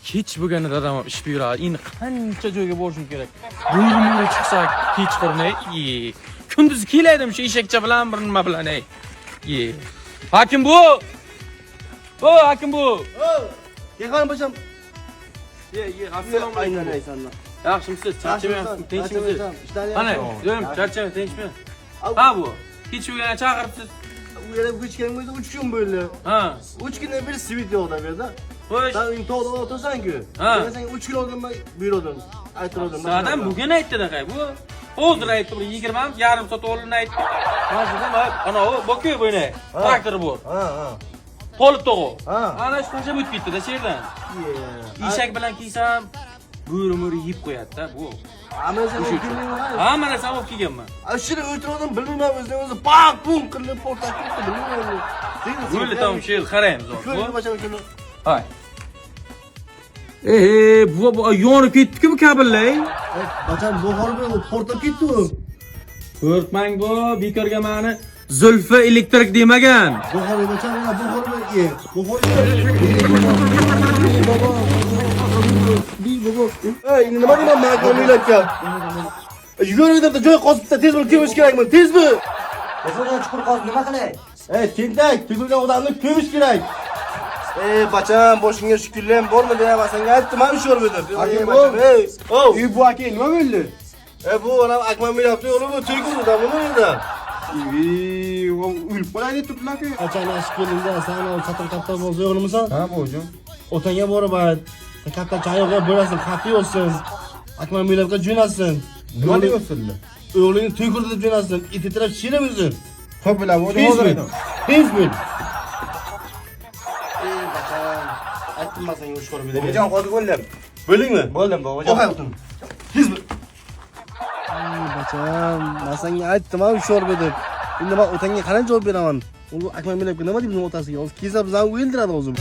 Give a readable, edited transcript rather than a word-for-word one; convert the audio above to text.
Kech bo'lganida adam ish buyuradi. Endi qancha joyga borishim kerak. Buyurmay chiqsa kechqurun kunduz kelaydim shu eshakcha bilan bir nima bilan Hakim bu. Hakim bu. Yaqin bosham. Assalomu alaykum. Yaxshimisiz? Charchamayapsiz? Tinchmisiz? Mana, yo'lim, charchamay, tinchmi? Ha bu. Kech bo'lganda chaqiribsiz. Bu yerga ko'chgan bo'lsa 3 kun bo'ldi. Ha. 3 kundan beri svit yo'qda berdi. Xo'sh. Sen uning to'g'ri o'tirsan-ku. Men senga 3 kun oldin buyurdim. Aytdim. Zaten bugün aytdi-da qay bu. Hozir aytdi, 20 yarim soat oldin aytdi. Hozir ana o bokuy bo'yna. Traktor bu. Ha. To'lib to'g'u. Ha. Ana shu qancha o'tib ketdi-da sherdan. Eshak bilan kiysam bo'ri yeb qo'yadi-da bu. Ammo sen kimligini Ha, mana sen olib kelganman. Ashira o'tirdim, bilmayman o'zim baq bum qilib portlab ketdi, bilmayman. Bo'ldi, tamam, shu qaraymiz hozir. Ko'rib bacham shuni. Hay. Bu yonib ketdi-ku bu kabellar. Bacham bu hol bilan portlab ketdi u. Qo'rqmang bu, bekorga meni Zulfi elektrik demagan. Bu hol bacham, bu hol bilan bu hol. Ey, nima deyman makoniylarga? Yugurib joy qosibda tez bo'lib kelish kerakmi? Tezmi? Masalan chuqur qozib nima qilay? Ey, tentak, tugulgan odamni ko'mish kerak. Ey, bacham, boshingga shukurlar bormi deyapman, senga aytdim-ku shu yerda. Ey, bu aka nima bo'ldi? Bu ona akmam beribdi, o'g'lim, to'y kunida nima bo'ldi? O'lib qolaydi turiblar-ku. Qachon ashib keldingda, sen satr katta bo'lsa o'g'limsan? Ha, bo'jim. Otanga boraman. Katta chayoqqa bo'lasin, xafi olsin. Akmam beribga jo'nasin. Nima deyapsizlar? O'g'lingni to'y kunida jo'nasin. Ititirab shiramizni. Xo'p, bilan hozir aytaman. Tezmi? Ey, bacham, aytdim men senga ushqor berdim. Bobojon hozir bo'ldim. Bo'ldingmi? Bo'ldim, bobojon. O'qay o'tin. Tezmi? Ey, bacham, men senga aytdim-ku ushqor berdim. Endi men otangga qanday javob beraman? U akmam beribga nima deb otasiga? Hozir kelsa bizani o'ldiradi o'zim.